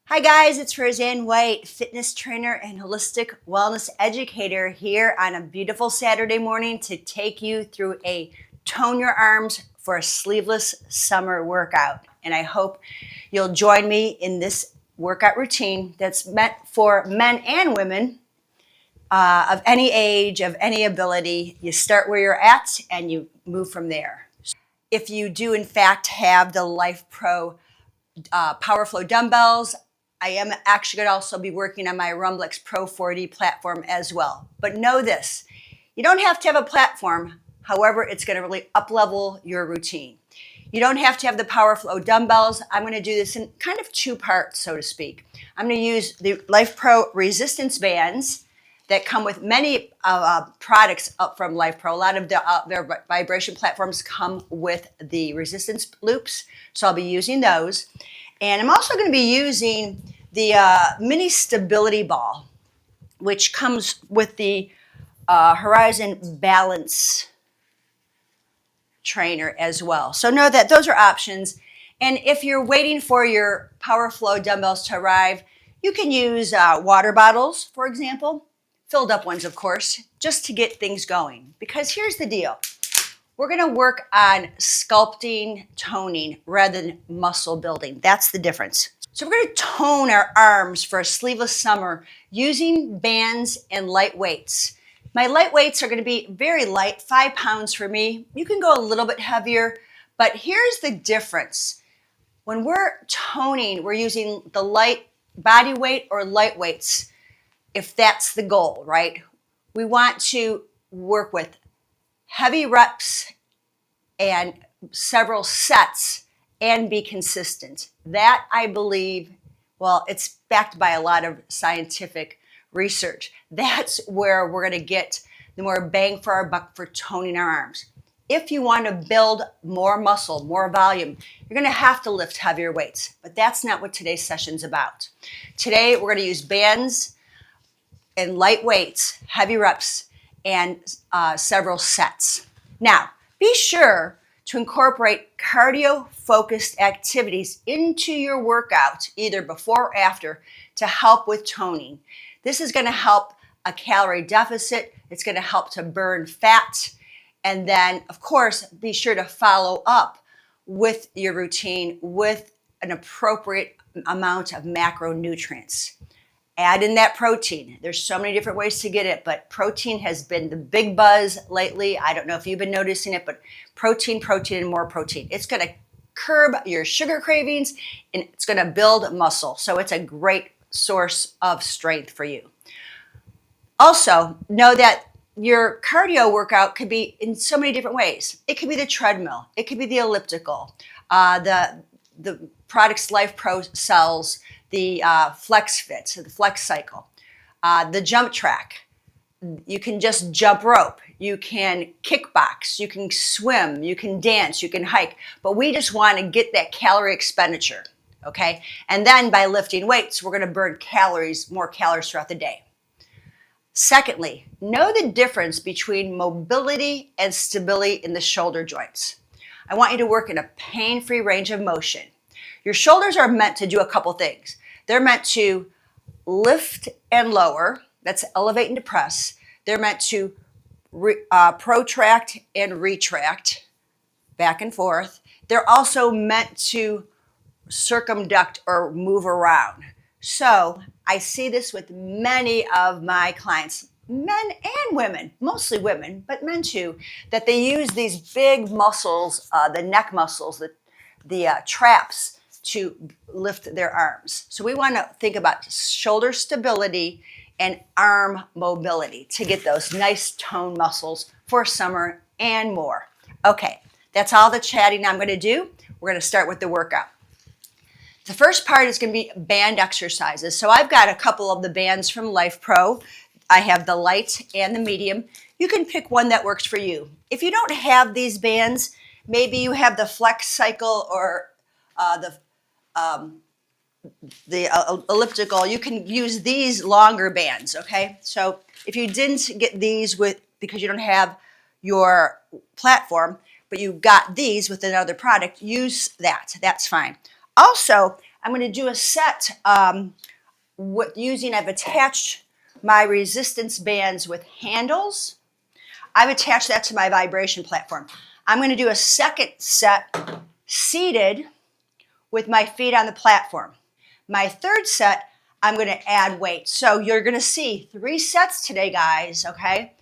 Hi guys, it's Roseann White, fitness trainer and holistic wellness educator here on a beautiful Saturday morning to take you through a tone your arms for a sleeveless summer workout. And I hope you'll join me in this workout routine that's meant for men and women of any age, of any ability. You start where you're at and you move from there. If you do in fact have the Life Pro Power Flow dumbbells, I am actually going to also be working on my Rumblix Pro 4D platform as well. But know this, you don't have to have a platform. However, it's going to really up-level your routine. You don't have to have the Power Flow dumbbells. I'm going to do this in kind of two parts, so to speak. I'm going to use the Life Pro resistance bands that come with many products up from Life Pro. A lot of their vibration platforms come with the resistance loops, so I'll be using those. And I'm also going to be using the mini stability ball, which comes with the Horizon Balance trainer as well. So know that those are options. And if you're waiting for your Power Flow dumbbells to arrive, you can use water bottles, for example, filled up ones, of course, just to get things going. Because here's the deal. We're going to work on sculpting, toning, rather than muscle building. That's the difference. So we're going to tone our arms for a sleeveless summer using bands and light weights. My light weights are going to be very light, 5 pounds for me. You can go a little bit heavier, but here's the difference. When we're toning, we're using the light body weight or light weights, if that's the goal, right? We want to work with heavy reps and several sets and be consistent. That, I believe, well, it's backed by a lot of scientific research. That's where we're going to get the more bang for our buck for toning our arms. If you want to build more muscle, more volume, you're going to have to lift heavier weights. But that's not what today's session's about. Today, we're going to use bands and light weights, heavy reps, and several sets. Now, be sure to incorporate cardio-focused activities into your workout, either before or after, to help with toning. This is going to help a calorie deficit. It's going to help to burn fat. And then, of course, be sure to follow up with your routine with an appropriate amount of macronutrients. Add in that protein. There's so many different ways to get it, but protein has been the big buzz lately. I don't know if you've been noticing it, but protein, and more protein. It's going to curb your sugar cravings and it's going to build muscle. So it's a great source of strength for you. Also, know that your cardio workout could be in so many different ways. It could be the treadmill. It could be the elliptical. The products Life Pro sells, the Flex Fit, so the Flex Cycle, the jump track. You can just jump rope. You can kickbox. You can swim. You can dance. You can hike. But we just want to get that calorie expenditure, okay? And then by lifting weights, we're going to burn more calories throughout the day. Secondly, know the difference between mobility and stability in the shoulder joints. I want you to work in a pain-free range of motion. Your shoulders are meant to do a couple things. They're meant to lift and lower. That's elevate and depress. They're meant to protract and retract, back and forth. They're also meant to circumduct or move around. So I see this with many of my clients, men and women, mostly women, but men too, that they use these big muscles, the neck muscles, the traps, to lift their arms. So we want to think about shoulder stability and arm mobility to get those nice toned muscles for summer and more. Okay, that's all the chatting I'm going to do. We're going to start with the workout. The first part is going to be band exercises. So I've got a couple of the bands from Life Pro. I have the light and the medium. You can pick one that works for you. If you don't have these bands, maybe you have the Flex Cycle or the elliptical. You can use these longer bands, okay? So if you didn't get these because you don't have your platform, but you got these with another product, use that. That's fine. Also, I'm going to do a set I've attached my resistance bands with handles. I've attached that to my vibration platform. I'm going to do a second set seated with my feet on the platform. My third set, I'm going to add weight. So you're going to see 3 sets today, guys, okay?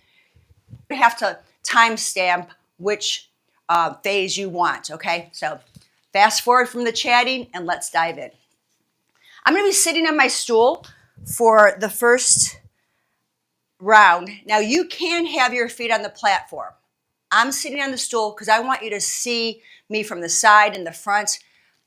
You have to timestamp which phase you want, okay? So fast forward from the chatting and let's dive in. I'm going to be sitting on my stool for the first round. Now you can have your feet on the platform. I'm sitting on the stool because I want you to see me from the side and the front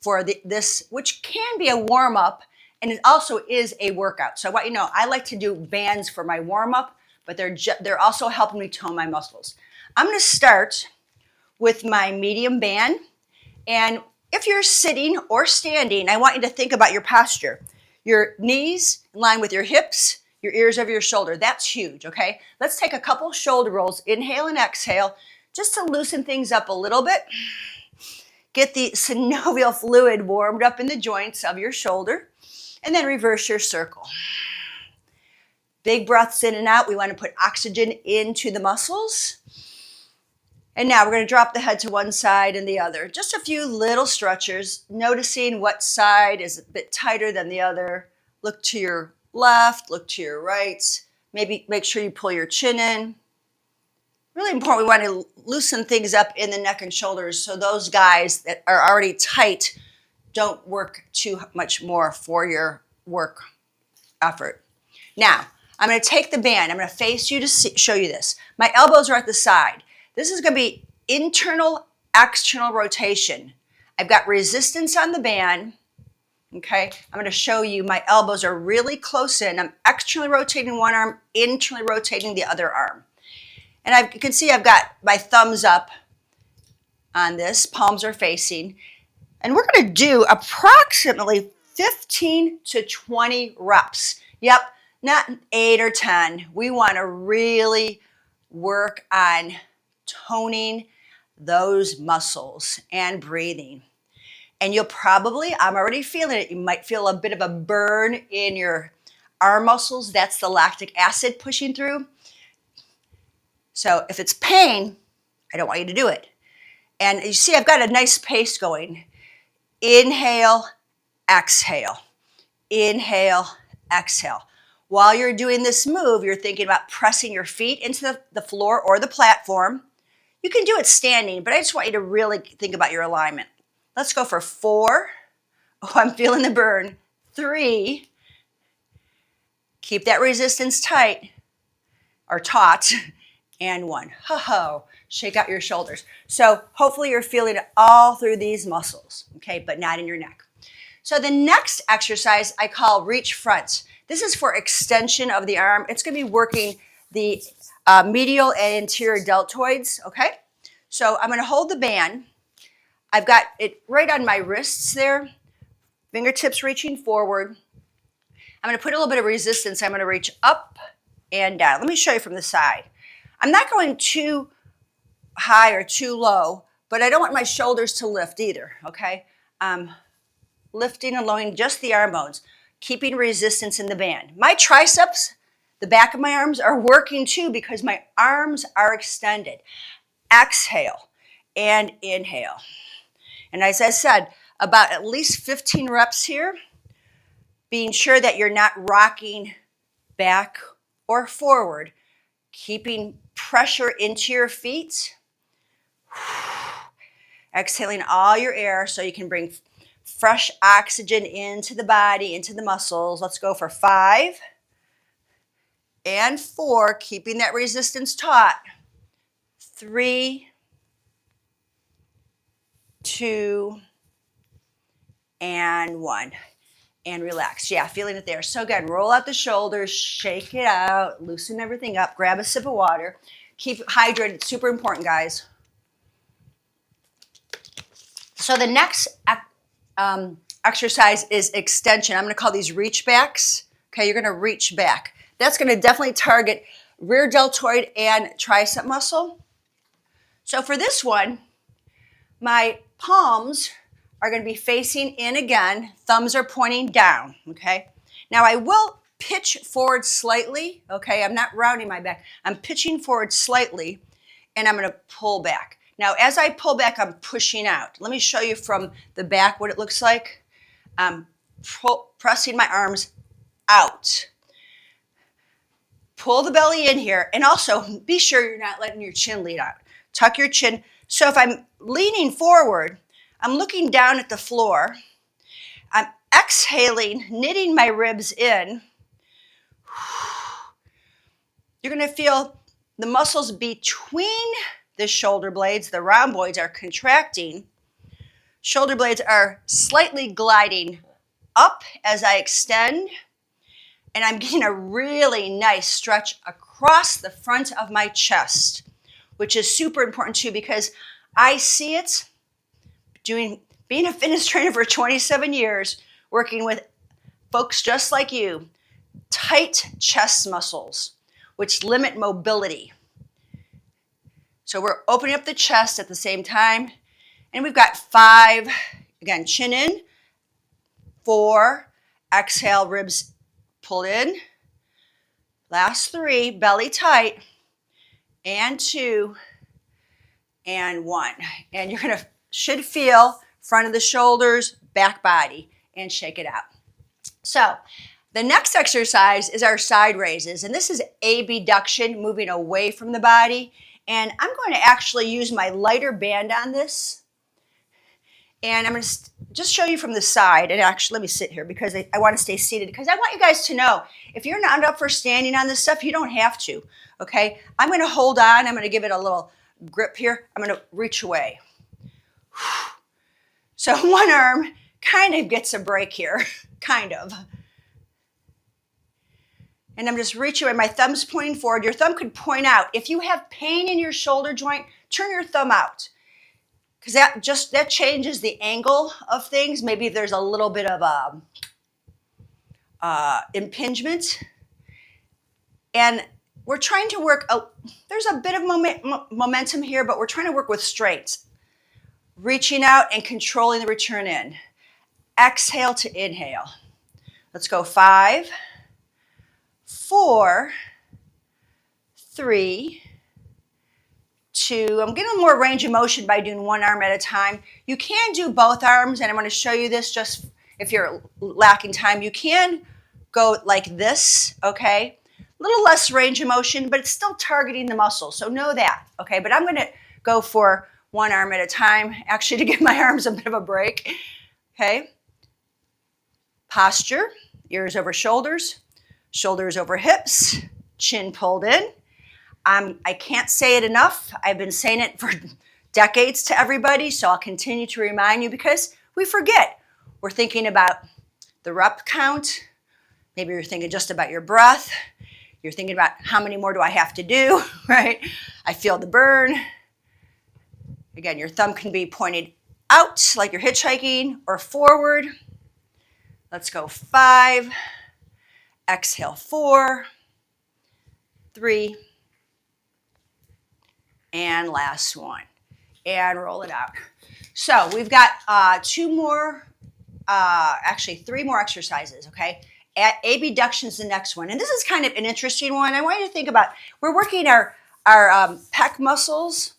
for this, which can be a warm-up, and it also is a workout. So I want you to know, I like to do bands for my warm-up, but they're also helping me tone my muscles. I'm going to start with my medium band, and if you're sitting or standing, I want you to think about your posture. Your knees in line with your hips, your ears over your shoulder. That's huge, okay? Let's take a couple shoulder rolls, inhale and exhale, just to loosen things up a little bit. Get the synovial fluid warmed up in the joints of your shoulder, and then reverse your circle. Big breaths in and out. We want to put oxygen into the muscles. And now we're going to drop the head to one side and the other. Just a few little stretchers, noticing what side is a bit tighter than the other. Look to your left, look to your right. Maybe make sure you pull your chin in. Really important, we want to loosen things up in the neck and shoulders so those guys that are already tight don't work too much more for your work effort. Now, I'm going to take the band. I'm going to face you to show you this. My elbows are at the side. This is going to be internal, external rotation. I've got resistance on the band. Okay, I'm going to show you my elbows are really close in. I'm externally rotating one arm, internally rotating the other arm. And you can see I've got my thumbs up on this, palms are facing. And we're going to do approximately 15 to 20 reps. Yep, not 8 or 10. We want to really work on toning those muscles and breathing. And you'll probably, I'm already feeling it, you might feel a bit of a burn in your arm muscles. That's the lactic acid pushing through. So if it's pain, I don't want you to do it. And you see, I've got a nice pace going. Inhale, exhale. Inhale, exhale. While you're doing this move, you're thinking about pressing your feet into the floor or the platform. You can do it standing, but I just want you to really think about your alignment. Let's go for 4. Oh, I'm feeling the burn. 3. Keep that resistance tight or taut. And 1. Ho-ho. Shake out your shoulders. So hopefully you're feeling it all through these muscles, okay, but not in your neck. So the next exercise I call reach front. This is for extension of the arm. It's going to be working the medial and anterior deltoids, okay? So I'm going to hold the band. I've got it right on my wrists there, fingertips reaching forward. I'm going to put a little bit of resistance. I'm going to reach up and down. Let me show you from the side. I'm not going too high or too low, but I don't want my shoulders to lift either, okay? Lifting and lowering just the arm bones, keeping resistance in the band. My triceps, the back of my arms are working too because my arms are extended. Exhale and inhale. And as I said, about at least 15 reps here, being sure that you're not rocking back or forward, keeping pressure into your feet. Exhaling all your air so you can bring fresh oxygen into the body, into the muscles. Let's go for 5 and 4, keeping that resistance taut. 3, 2, and 1. And relax. Yeah, feeling it there. So good. Roll out the shoulders, shake it out, loosen everything up, grab a sip of water. Keep hydrated. It's super important, guys. So the next exercise is extension. I'm going to call these reach backs. Okay, you're going to reach back. That's going to definitely target rear deltoid and tricep muscle. So for this one, my palms are going to be facing in again. Thumbs are pointing down, okay? Now I will pitch forward slightly, okay? I'm not rounding my back. I'm pitching forward slightly, and I'm going to pull back. Now, as I pull back, I'm pushing out. Let me show you from the back what it looks like. I'm pressing my arms out. Pull the belly in here, and also be sure you're not letting your chin lead out. Tuck your chin. So if I'm leaning forward, I'm looking down at the floor. I'm exhaling, knitting my ribs in. You're going to feel the muscles between the shoulder blades, the rhomboids, are contracting. Shoulder blades are slightly gliding up as I extend, and I'm getting a really nice stretch across the front of my chest, which is super important too, because I see it being a fitness trainer for 27 years, working with folks just like you, tight chest muscles, which limit mobility. So we're opening up the chest at the same time. And we've got 5, again, chin in, 4, exhale, ribs pull in. Last 3, belly tight, and 2, and 1. And you're should feel front of the shoulders, back body, and shake it out. So the next exercise is our side raises, and this is abduction, moving away from the body. And I'm going to actually use my lighter band on this. And I'm going to just show you from the side. And actually, let me sit here because I want to stay seated, because I want you guys to know, if you're not up for standing on this stuff, you don't have to, okay? I'm going to hold on. I'm going to give it a little grip here. I'm going to reach away. So one arm kind of gets a break here, kind of. And I'm just reaching away. My thumb's pointing forward. Your thumb could point out. If you have pain in your shoulder joint, turn your thumb out, because that changes the angle of things. Maybe if there's a little bit of impingement. And we're trying to work, there's a bit of momentum here, but we're trying to work with strength. Reaching out and controlling the return in. Exhale to inhale. Let's go 5, 4, 3, 2. I'm getting more range of motion by doing one arm at a time. You can do both arms, and I'm going to show you this just if you're lacking time. You can go like this, okay? A little less range of motion, but it's still targeting the muscle, so know that, okay? But I'm going to go for one arm at a time, actually, to give my arms a bit of a break, okay? Posture, ears over shoulders, shoulders over hips, chin pulled in. I can't say it enough. I've been saying it for decades to everybody, so I'll continue to remind you, because we forget. We're thinking about the rep count. Maybe you're thinking just about your breath. You're thinking about how many more do I have to do, right? I feel the burn. Again, your thumb can be pointed out like you're hitchhiking, or forward. Let's go 5. Exhale 4, 3, and last one. And roll it out. So we've got 3 more exercises, okay? Abduction is the next one. And this is kind of an interesting one. I want you to think about, we're working our pec muscles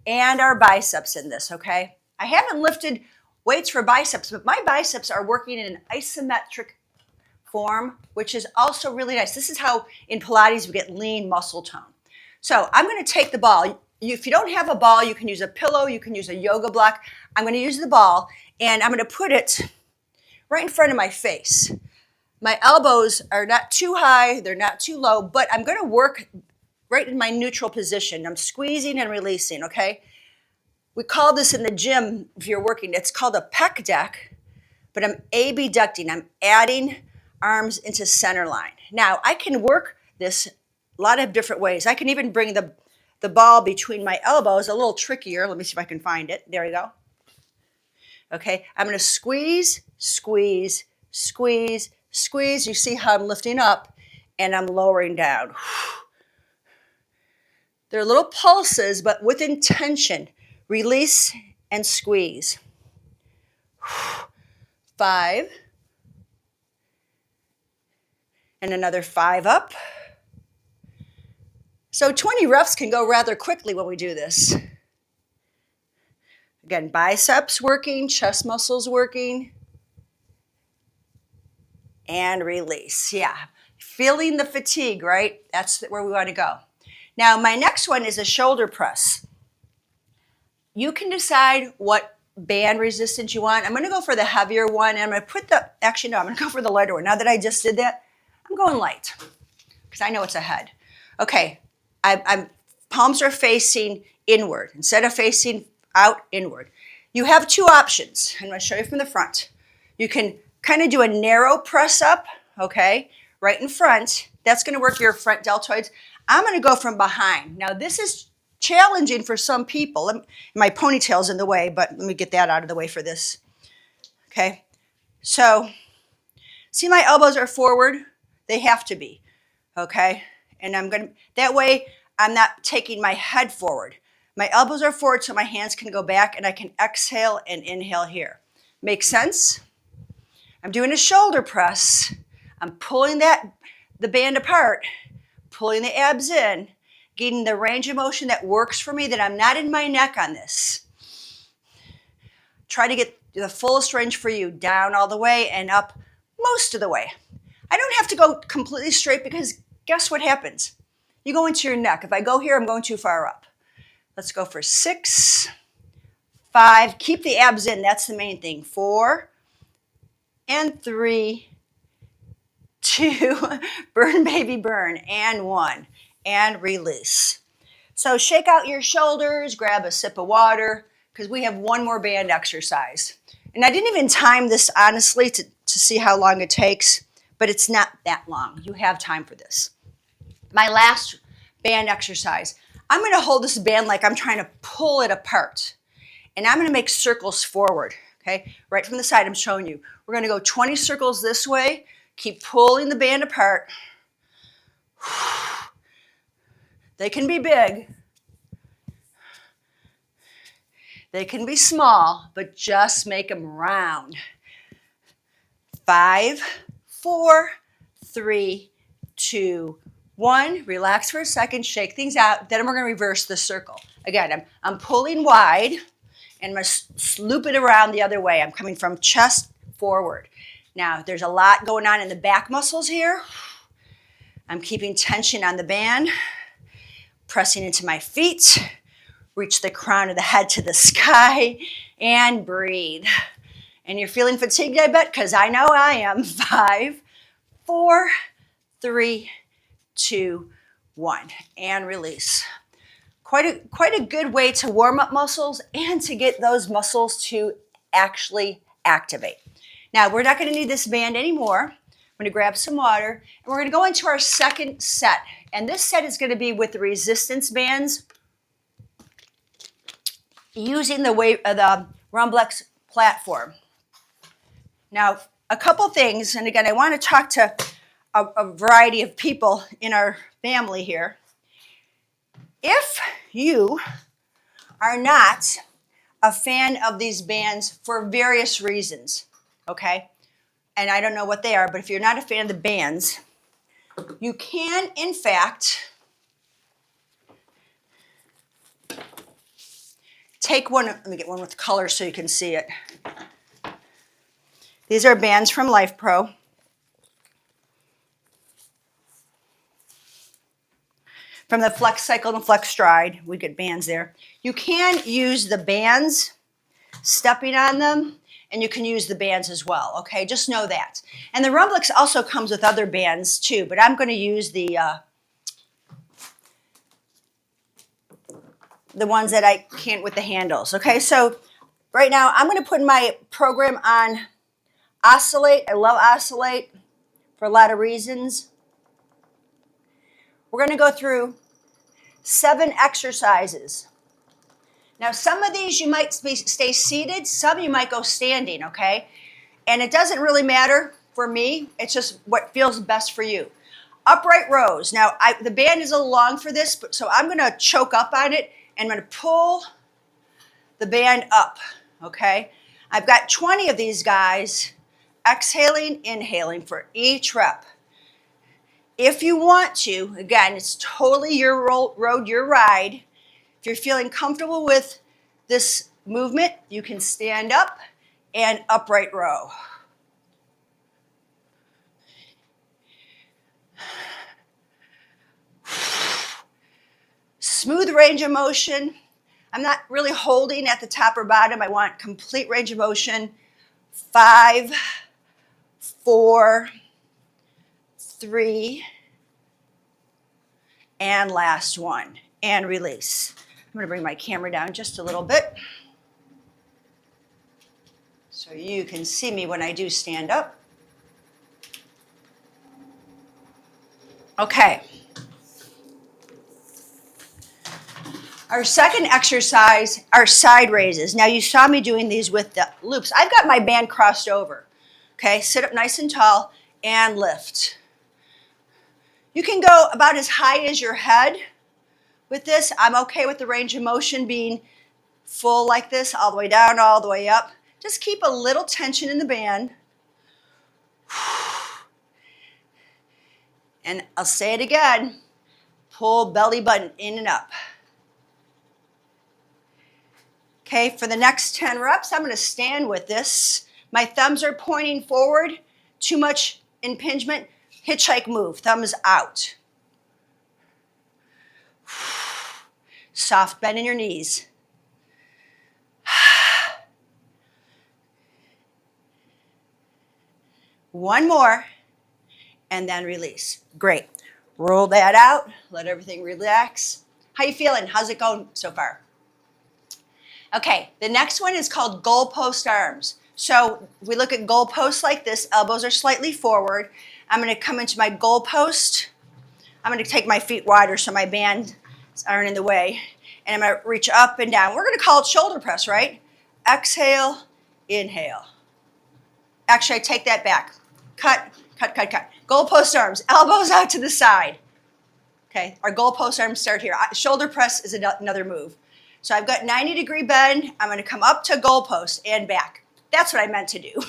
and our biceps in this, okay? I haven't lifted weights for biceps, but my biceps are working in an isometric form, which is also really nice. This is how in Pilates we get lean muscle tone. So I'm going to take the ball. If you don't have a ball, you can use a pillow, you can use a yoga block. I'm going to use the ball, and I'm going to put it right in front of my face. My elbows are not too high, they're not too low, but I'm going to work right in my neutral position. I'm squeezing and releasing, okay? We call this in the gym, if you're working, it's called a pec deck, but I'm abducting. I'm adding arms into center line. Now, I can work this a lot of different ways. I can even bring the ball between my elbows, a little trickier. Let me see if I can find it. There we go. Okay, I'm going to squeeze, squeeze, squeeze, squeeze. You see how I'm lifting up and I'm lowering down. They're little pulses, but with intention. Release and squeeze. 5. And another 5 up. So 20 reps can go rather quickly when we do this. Again, biceps working, chest muscles working. And release. Yeah, feeling the fatigue, right? That's where we want to go. Now, my next one is a shoulder press. You can decide what band resistance you want. I'm going to go for the heavier one, and I'm going to put the, actually, no, I'm going to go for the lighter one. Now that I just did that, I'm going light because I know it's ahead. Okay, I'm palms are facing inward instead of facing out inward. You have two options. I'm going to show you from the front. You can kind of do a narrow press up, okay, right in front. That's going to work your front deltoids. I'm going to go from behind. Now, this is challenging for some people. My ponytail's in the way, but let me get that out of the way for this. Okay, so see my elbows are forward. They have to be, okay? And I'm going to, that way I'm not taking my head forward. My elbows are forward so my hands can go back and I can exhale and inhale here. Make sense? I'm doing a shoulder press. I'm pulling the band apart, pulling the abs in, getting the range of motion that works for me, that I'm not in my neck on this. Try to get the fullest range for you, down all the way and up most of the way. I don't have to go completely straight because guess what happens? You go into your neck. If I go here, I'm going too far up. Let's go for 6, 5. Keep the abs in. That's the main thing. 4 and 3, 2. Burn, baby, burn. And 1. And release. So shake out your shoulders. Grab a sip of water because we have one more band exercise. And I didn't even time this, honestly, to see how long it takes, but it's not that long. You have time for this. My last band exercise. I'm going to hold this band like I'm trying to pull it apart. And I'm going to make circles forward, okay? Right from the side, I'm showing you. We're going to go 20 circles this way. Keep pulling the band apart. They can be big. They can be small, but just make them round. 5, 4, 3, 2, 1. Relax for a second, shake things out. Then we're going to reverse the circle. Again, I'm pulling wide and I'm going to loop it around the other way. I'm coming from chest forward. Now, there's a lot going on in the back muscles here. I'm keeping tension on the band, pressing into my feet, reach the crown of the head to the sky, and breathe. And you're feeling fatigued, I bet, because I know I am. 5, 4, 3, 2, 1, and release. Quite a good way to warm up muscles and to get those muscles to actually activate. Now, we're not going to need this band anymore. I'm going to grab some water, and we're going to go into our second set. And this set is going to be with the resistance bands using the 𝐕𝐢𝐝𝐿 platform. Now, a couple things, and again, I want to talk to a variety of people in our family here. If you are not a fan of these bands for various reasons, okay, and I don't know what they are, but if you're not a fan of the bands, you can, in fact, take one. Let me get one with color so you can see it. These are bands from Life Pro. From the Flex Cycle and Flex Stride, we get bands there. You can use the bands, stepping on them, and you can use the bands as well, okay? Just know that. And the 𝐕𝐝𝐿 also comes with other bands too, but I'm going to use the ones that I can't with the handles, okay? So right now, I'm going to put my program on Oscillate. I love Oscillate for a lot of reasons. We're going to go through 7 exercises. Now, some of these you might stay seated, some you might go standing, okay? And it doesn't really matter for me. It's just what feels best for you. Upright rows. Now, the band is a little long for this, so I'm going to choke up on it, and I'm going to pull the band up, okay? I've got 20 of these guys, exhaling, inhaling for each rep. If you want to, again, it's totally your road, your ride. If you're feeling comfortable with this movement, you can stand up and upright row. Smooth range of motion. I'm not really holding at the top or bottom. I want complete range of motion. 5, 4, 3, and last one, and release. I'm going to bring my camera down just a little bit so you can see me when I do stand up. Okay. Our second exercise are side raises. Now you saw me doing these with the loops. I've got my band crossed over. Okay, sit up nice and tall and lift. You can go about as high as your head with this. I'm okay with the range of motion being full like this, all the way down, all the way up. Just keep a little tension in the band. And I'll say it again, pull belly button in and up. Okay, for the next 10 reps, I'm going to stand with this. My thumbs are pointing forward. Too much impingement. Hitchhike move, thumbs out. Soft bend in your knees. One more, and then release. Great. Roll that out. Let everything relax. How you feeling? How's it going so far? Okay, the next one is called goalpost arms. So we look at goalposts like this. Elbows are slightly forward. I'm going to come into my goalpost. I'm going to take my feet wider so my bands aren't in the way. And I'm going to reach up and down. We're going to call it shoulder press, right? Exhale, inhale. Actually, I take that back. Cut, cut, cut, cut. Goalpost arms, elbows out to the side. Okay, our goalpost arms start here. Shoulder press is another move. So I've got 90-degree bend. I'm going to come up to goalpost and back. That's what I meant to do.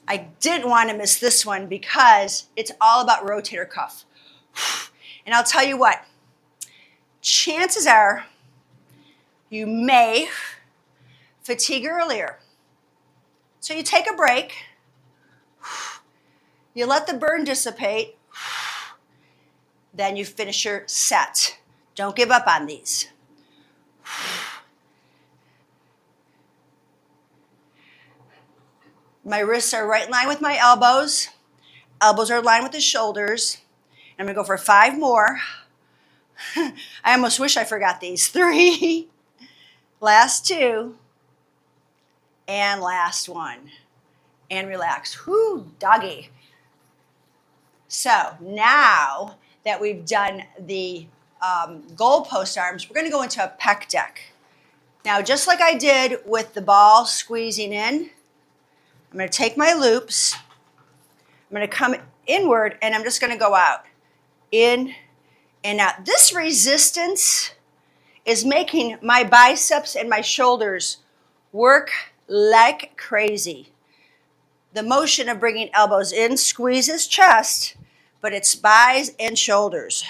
I didn't want to miss this one because it's all about rotator cuff. And I'll tell you what, chances are you may fatigue earlier. So you take a break, you let the burn dissipate, then you finish your set. Don't give up on these. My wrists are right in line with my elbows. Elbows are in line with the shoulders. I'm going to go for 5 more. I almost wish I forgot these. 3. Last 2. And last 1. And relax. Whoo, doggy. So now that we've done the goalpost arms, we're going to go into a pec deck. Now, just like I did with the ball squeezing in, I'm going to take my loops. I'm going to come inward, and I'm just going to go out. In and out. This resistance is making my biceps and my shoulders work like crazy. The motion of bringing elbows in squeezes chest, but it's thighs and shoulders.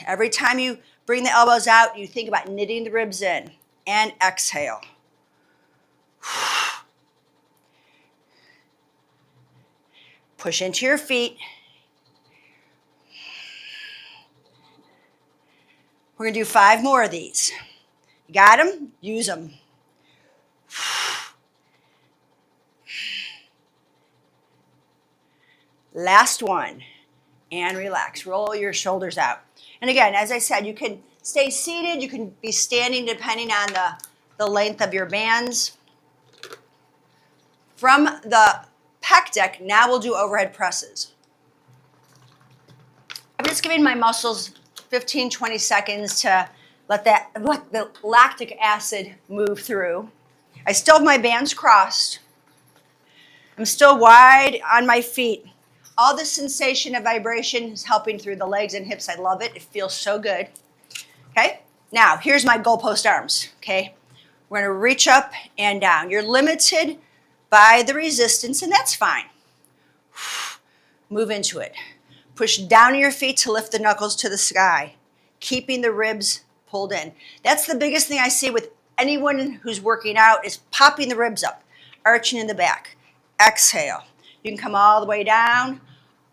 Every time you bring the elbows out, you think about knitting the ribs in. And exhale. Push into your feet. We're going to do 5 more of these. You got them? Use them. Last one. And relax. Roll your shoulders out. And again, as I said, you can stay seated. You can be standing depending on the length of your bands. From the pec deck, now we'll do overhead presses. I'm just giving my muscles 15, 20 seconds to let the lactic acid move through. I still have my bands crossed. I'm still wide on my feet. All the sensation of vibration is helping through the legs and hips. I love it. It feels so good. Okay? Now, here's my goalpost arms, okay? We're gonna reach up and down. You're limited by the resistance, and that's fine. Move into it. Push down your feet to lift the knuckles to the sky, keeping the ribs pulled in. That's the biggest thing I see with anyone who's working out is popping the ribs up, arching in the back. Exhale. You can come all the way down,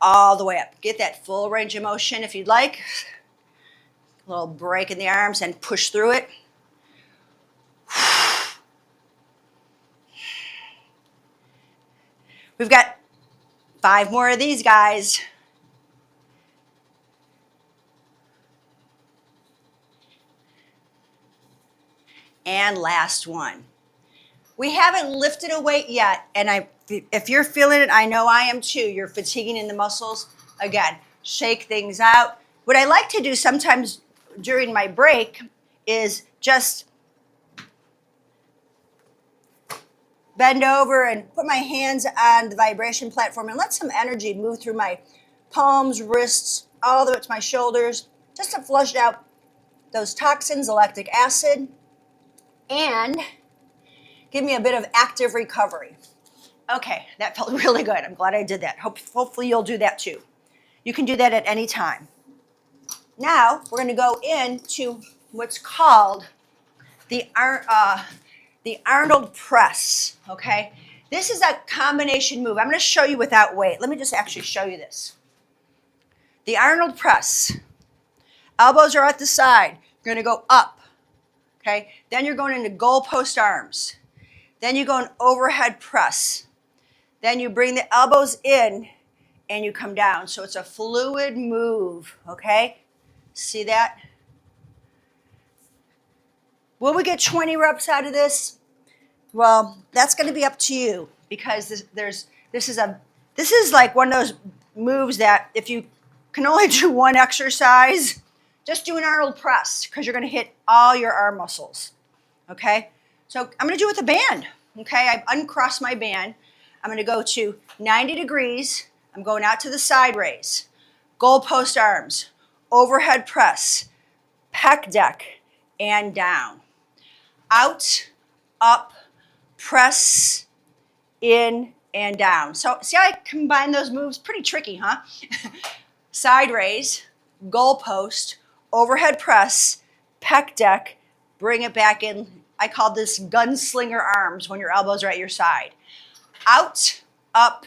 all the way up. Get that full range of motion if you'd like. A little break in the arms and push through it. We've got 5 more of these guys. And last one. We haven't lifted a weight yet, and if you're feeling it, I know I am too. You're fatiguing in the muscles. Again, shake things out. What I like to do sometimes during my break is just bend over and put my hands on the vibration platform and let some energy move through my palms, wrists, all the way to my shoulders, just to flush out those toxins, the lactic acid, and give me a bit of active recovery. Okay, that felt really good. I'm glad I did that. Hopefully you'll do that too. You can do that at any time. Now we're going to go into what's called the Arnold press, okay? This is a combination move. I'm going to show you without weight. Let me just actually show you this. The Arnold press. Elbows are at the side. You're going to go up, okay? Then you're going into goalpost arms. Then you go an overhead press. Then you bring the elbows in and you come down. So it's a fluid move, okay? See that? Will we get 20 reps out of this? Well, that's going to be up to you because this is like one of those moves that if you can only do one exercise, just do an Arnold press because you're going to hit all your arm muscles, okay? So I'm going to do it with a band, okay? I've uncrossed my band. I'm going to go to 90 degrees. I'm going out to the side raise, goalpost arms, overhead press, pec deck, and down. Out, up, press, in, and down. So see how I combine those moves? Pretty tricky, huh? Side raise, goalpost, overhead press, pec deck, bring it back in. I call this gunslinger arms when your elbows are at your side. Out, up,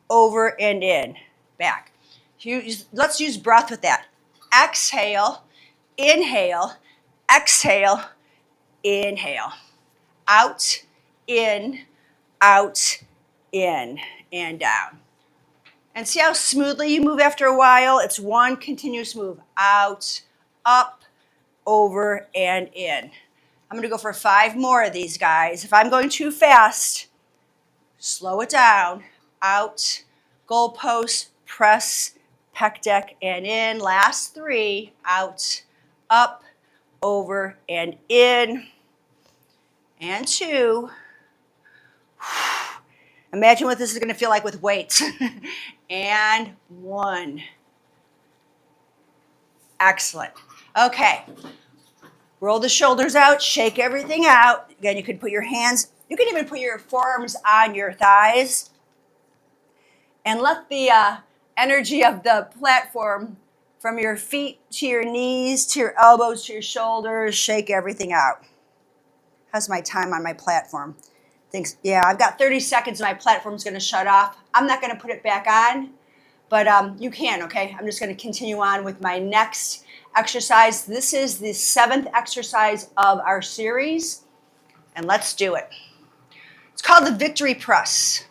over, and in. Back. Let's use breath with that. Exhale, inhale, exhale, inhale. Out, in, and down. And see how smoothly you move after a while? It's one continuous move. Out, up, over, and in. I'm going to go for 5 more of these guys. If I'm going too fast, slow it down. Out, goalpost, press, pec deck, and in. Last 3. Out, up, over, and in. And 2. Imagine what this is going to feel like with weights. And 1. Excellent. Okay. Roll the shoulders out, shake everything out. Again, you can put your hands, you can even put your forearms on your thighs. And let the energy of the platform from your feet to your knees, to your elbows, to your shoulders, shake everything out. How's my time on my platform? Thanks. Yeah, I've got 30 seconds and my platform's going to shut off. I'm not going to put it back on, but you can, okay? I'm just going to continue on with my next exercise. This is the 7th exercise of our series, and let's do it. It's called the victory press.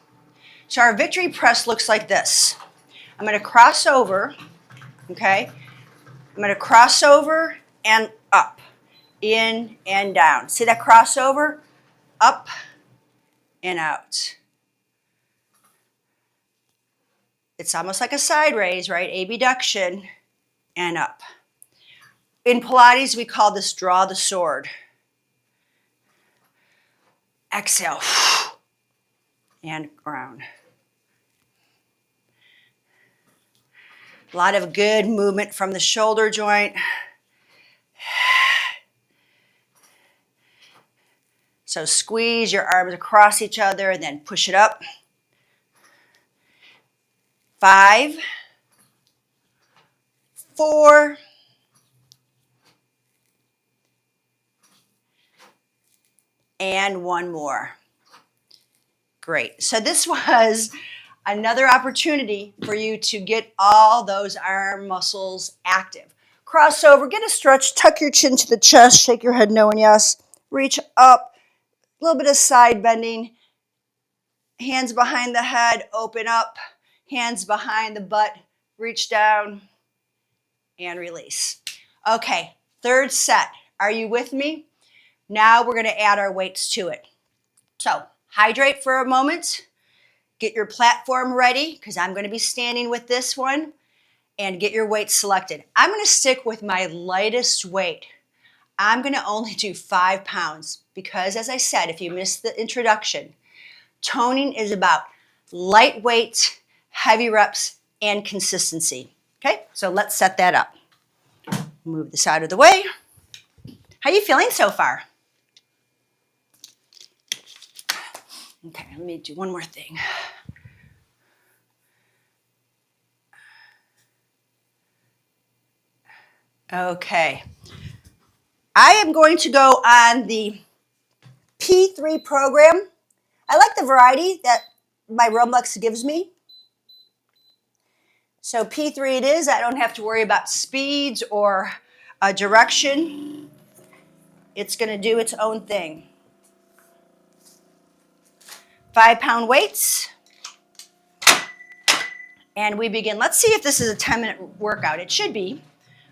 So our victory press looks like this. I'm going to cross over, okay? I'm going to cross over and up, in and down. See that crossover? Up and out. It's almost like a side raise, right? Abduction and up. In Pilates, we call this draw the sword. Exhale. And ground. A lot of good movement from the shoulder joint. So squeeze your arms across each other and then push it up. 5, 4, and one more. Great. So this was another opportunity for you to get all those arm muscles active. Cross over, get a stretch, tuck your chin to the chest, shake your head no and yes. Reach up, a little bit of side bending. Hands behind the head, open up. Hands behind the butt, reach down and release. Okay, third set. Are you with me? Now we're going to add our weights to it. So hydrate for a moment. Get your platform ready because I'm going to be standing with this one, and get your weight selected. I'm going to stick with my lightest weight. I'm going to only do 5 pounds because, as I said, if you missed the introduction, toning is about lightweight, heavy reps, and consistency. Okay, so let's set that up. Move this out of the way. How are you feeling so far? Okay, let me do one more thing. Okay. I am going to go on the P3 program. I like the variety that my Rolex gives me. So P3 it is. I don't have to worry about speeds or direction. It's going to do its own thing. 5-pound weights. And we begin. Let's see if this is a 10-minute workout. It should be.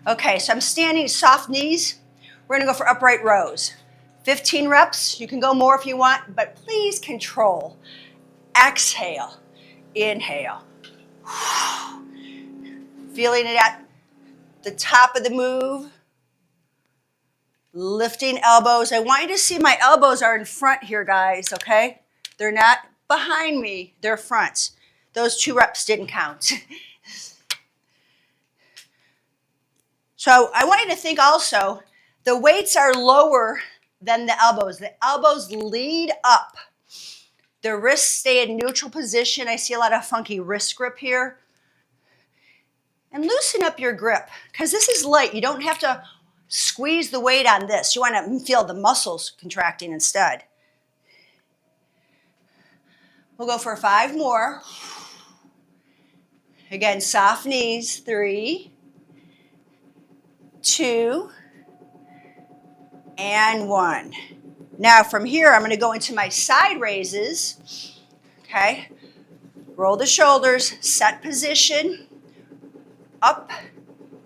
Okay, so I'm standing, soft knees. We're going to go for upright rows. 15 reps. You can go more if you want, but please control. Exhale. Inhale. Feeling it at the top of the move. Lifting elbows. I want you to see my elbows are in front here, guys, okay? They're not behind me. They're front. Those 2 reps didn't count. So I want you to think also, the weights are lower than the elbows. The elbows lead up. The wrists stay in neutral position. I see a lot of funky wrist grip here. And loosen up your grip, because this is light. You don't have to squeeze the weight on this. You want to feel the muscles contracting instead. We'll go for 5 more. Again, soft knees. 3, 2, and 1. Now from here, I'm going to go into my side raises. Okay. Roll the shoulders, set position, up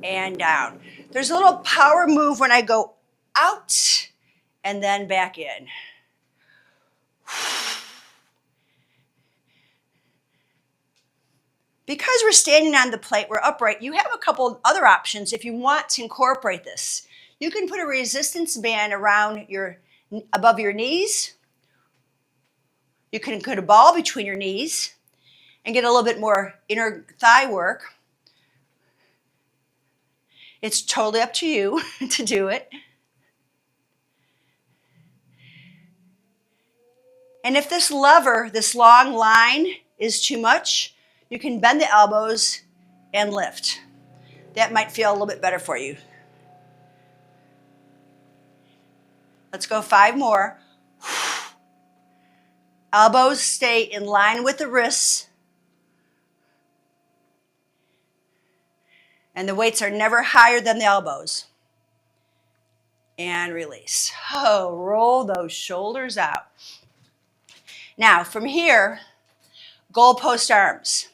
and down. There's a little power move when I go out and then back in. Because we're standing on the plate, we're upright, you have a couple other options if you want to incorporate this. You can put a resistance band around above your knees. You can put a ball between your knees and get a little bit more inner thigh work. It's totally up to you to do it. And if this lever, this long line, is too much, you can bend the elbows and lift. That might feel a little bit better for you. Let's go 5 more. Elbows stay in line with the wrists. And the weights are never higher than the elbows. And release. Oh, roll those shoulders out. Now, from here, goalpost arms.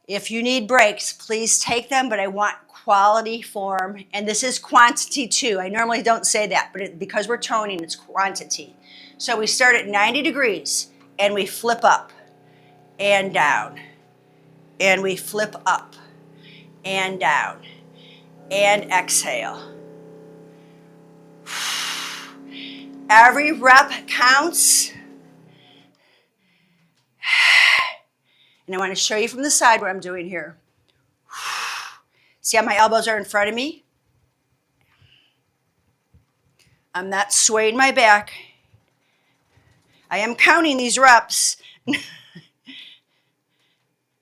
If you need breaks, please take them, but I want quality form. And this is quantity too. I normally don't say that, but because we're toning, it's quantity. So we start at 90 degrees, and we flip up and down. And we flip up and down. And exhale. Every rep counts. And I want to show you from the side what I'm doing here. See how my elbows are in front of me? I'm not swaying my back. I am counting these reps.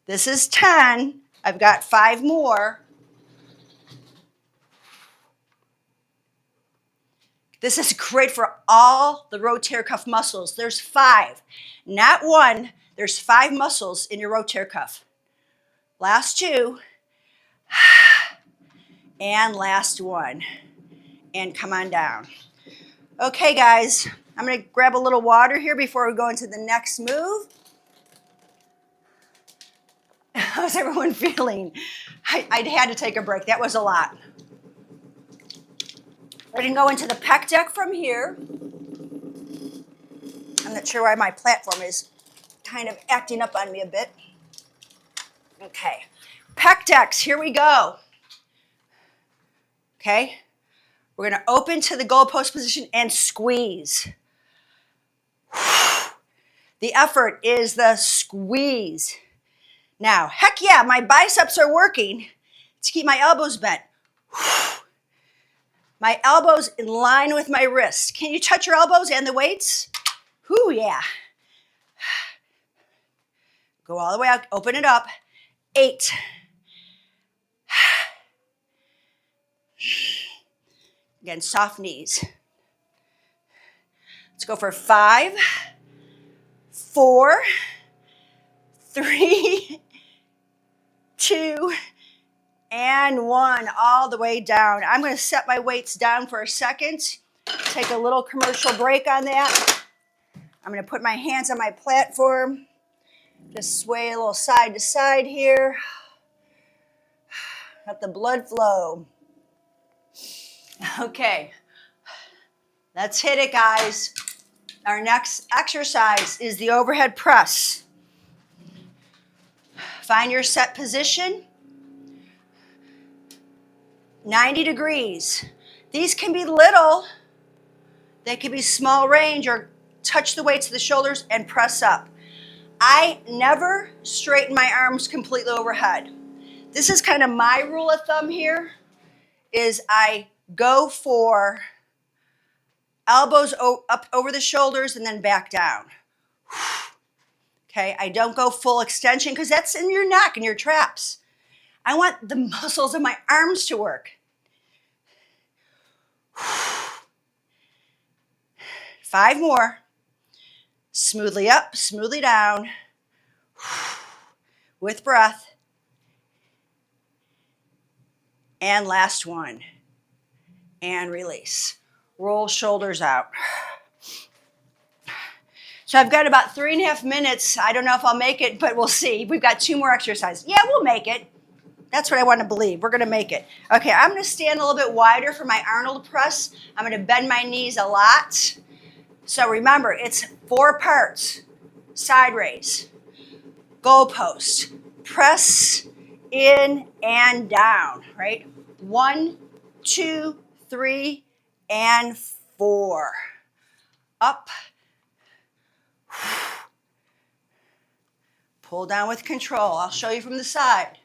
This is 10. I've got 5 more. This is great for all the rotator cuff muscles. There's 5, not 1. There's 5 muscles in your rotator cuff. Last 2. And last 1. And come on down. Okay, guys, I'm going to grab a little water here before we go into the next move. How's everyone feeling? I had to take a break. That was a lot. We're going to go into the pec deck from here. I'm not sure why my platform is kind of acting up on me a bit. Okay, pec decks, here we go. Okay, we're going to open to the goalpost position and squeeze. The effort is the squeeze. Now, heck yeah, my biceps are working to keep my elbows bent. My elbows in line with my wrist. Can you touch your elbows and the weights? Whoo, yeah. Go all the way out, open it up. 8. Again, soft knees. Let's go for 5, 4, 3, 2, and 1, all the way down. I'm going to set my weights down for a second. Take a little commercial break on that. I'm going to put my hands on my platform. Just sway a little side to side here. Let the blood flow. Okay, let's hit it, guys. Our next exercise is the overhead press. Find your set position. 90 degrees. These can be little. They can be small range, or touch the weights of the shoulders and press up. I never straighten my arms completely overhead. This is kind of my rule of thumb here, is I go for elbows up over the shoulders and then back down. Okay, I don't go full extension because that's in your neck and your traps. I want the muscles of my arms to work. 5 more. Smoothly up, smoothly down. With breath. And last one. And release. Roll shoulders out. So I've got about 3.5 minutes. I don't know if I'll make it, but we'll see. We've got 2 more exercises. Yeah, we'll make it. That's what I want to believe. We're going to make it. Okay, I'm going to stand a little bit wider for my Arnold press. I'm going to bend my knees a lot. So remember, it's 4 parts. Side raise, goalpost, press in and down, right? 1, 2, 3, and 4. Up. Pull down with control. I'll show you from the side.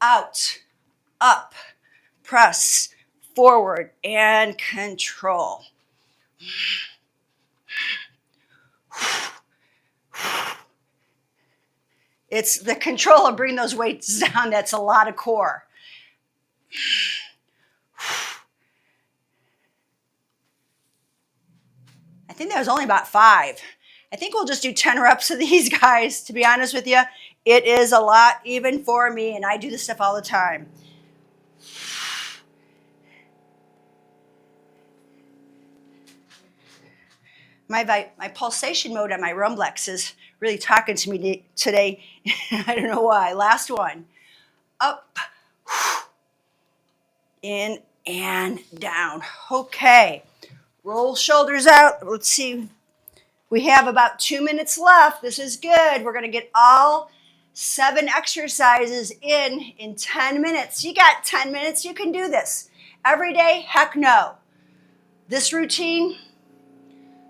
Out, up, press, forward, and control. It's the control of bringing those weights down. That's a lot of core. I think that was only about 5. I think we'll just do 10 reps of these guys, to be honest with you. It is a lot even for me, and I do this stuff all the time. My pulsation mode on my Rumblex is really talking to me today. I don't know why. Last one. Up, in, and down. Okay. Roll shoulders out. Let's see. We have about 2 minutes left. This is good. We're going to get all 7 exercises in 10 minutes. You got 10 minutes. You can do this. Every day? Heck no. This routine,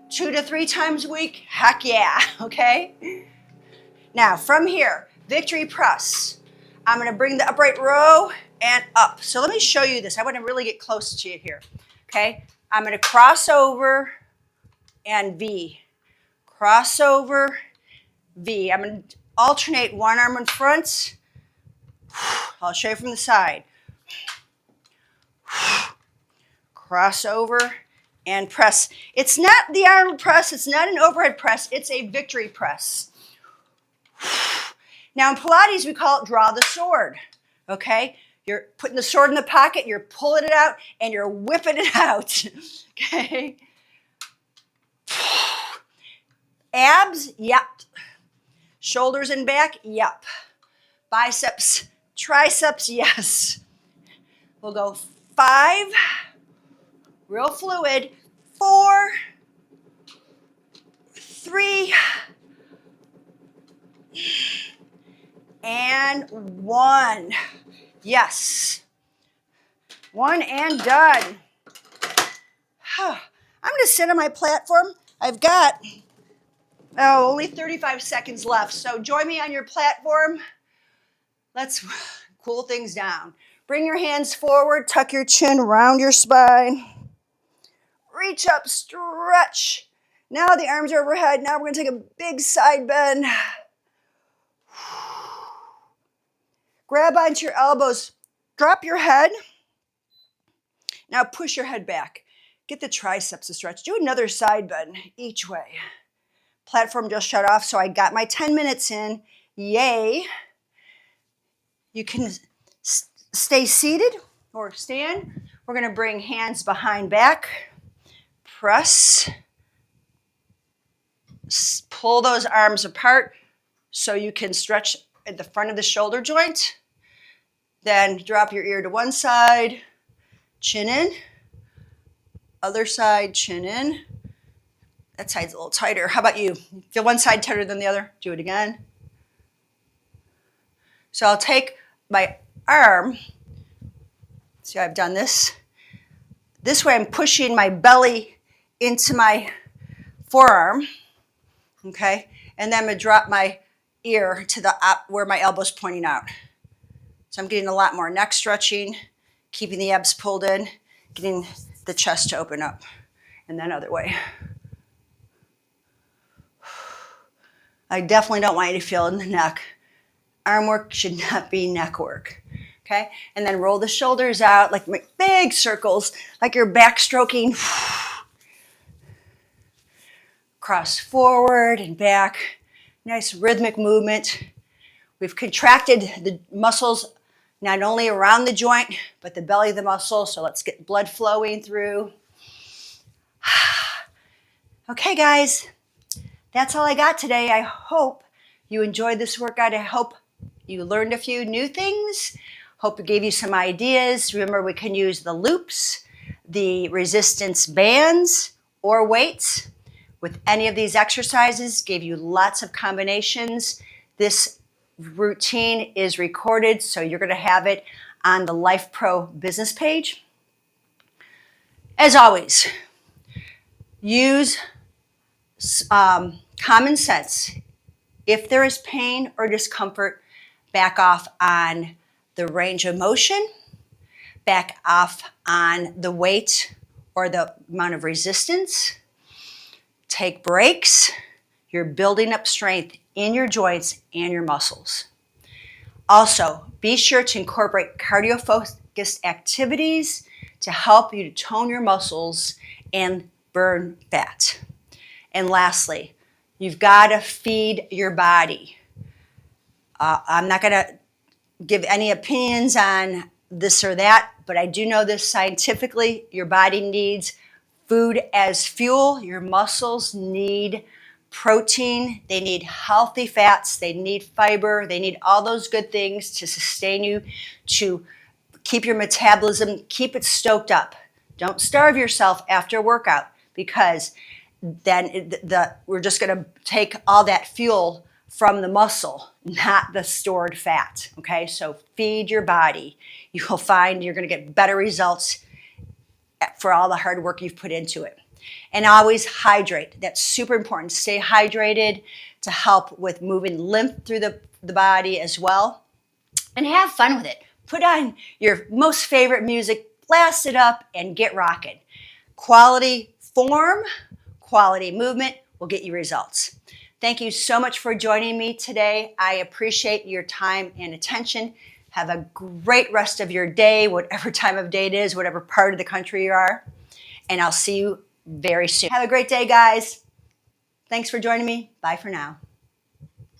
2 to 3 times a week? Heck yeah, okay? Now, from here, victory press. I'm going to bring the upright row and up. So let me show you this. I want to really get close to you here, okay? I'm going to cross over and V. crossover, V. I'm going to alternate one arm in front. I'll show you from the side. Crossover and press. It's not the Arnold press. It's not an overhead press. It's a victory press. Now in Pilates, we call it draw the sword, okay? You're putting the sword in the pocket, you're pulling it out, and you're whipping it out, okay? Abs, yep. Shoulders and back, yep. Biceps, triceps, yes. We'll go 5, real fluid, 4, 3, and 1. Yes. 1 and done. I'm going to sit on my platform. I've got, only 35 seconds left. So join me on your platform. Let's cool things down. Bring your hands forward, tuck your chin around your spine. Reach up, stretch. Now the arms are overhead. Now we're going to take a big side bend. Grab onto your elbows. Drop your head. Now push your head back. Get the triceps to stretch. Do another side bend each way. Platform just shut off, so I got my 10 minutes in. Yay. You can stay seated or stand. We're going to bring hands behind back. Press. Pull those arms apart so you can stretch at the front of the shoulder joint. Then drop your ear to one side, chin in. Other side, chin in. That side's a little tighter. How about you? Feel one side tighter than the other? Do it again. So I'll take my arm. See how I've done this? This way I'm pushing my belly into my forearm. Okay? And then I'm going to drop my ear to the where my elbow's pointing out. So I'm getting a lot more neck stretching, keeping the abs pulled in, getting the chest to open up. And then other way. I definitely don't want you to feel in the neck. Arm work should not be neck work. Okay? And then roll the shoulders out like big circles, like you're backstroking. Cross forward and back. Nice rhythmic movement. We've contracted the muscles not only around the joint, but the belly of the muscle. So let's get blood flowing through. Okay, guys, that's all I got today. I hope you enjoyed this workout. I hope you learned a few new things. Hope it gave you some ideas. Remember, we can use the loops, the resistance bands, or weights with any of these exercises. Gave you lots of combinations. This routine is recorded, so you're going to have it on the Life Pro business page. As always, use common sense. If there is pain or discomfort, back off on the range of motion, back off on the weight or the amount of resistance. Take breaks. You're building up strength in your joints and your muscles. Also, be sure to incorporate cardio-focused activities to help you to tone your muscles and burn fat. And lastly, you've got to feed your body. I'm not going to give any opinions on this or that, but I do know this scientifically. Your body needs food as fuel. Your muscles need protein. They need healthy fats. They need fiber. They need all those good things to sustain you, to keep your metabolism, keep it stoked up. Don't starve yourself after a workout, because then we're just going to take all that fuel from the muscle, not the stored fat. Okay, so feed your body. You will find you're going to get better results for all the hard work you've put into it. And always hydrate. That's super important. Stay hydrated to help with moving lymph through the body as well. And have fun with it. Put on your most favorite music, blast it up, and get rocking. Quality form, quality movement will get you results. Thank you so much for joining me today. I appreciate your time and attention. Have a great rest of your day, whatever time of day it is, whatever part of the country you are. And I'll see you very soon. Have a great day, guys. Thanks for joining me. Bye for now.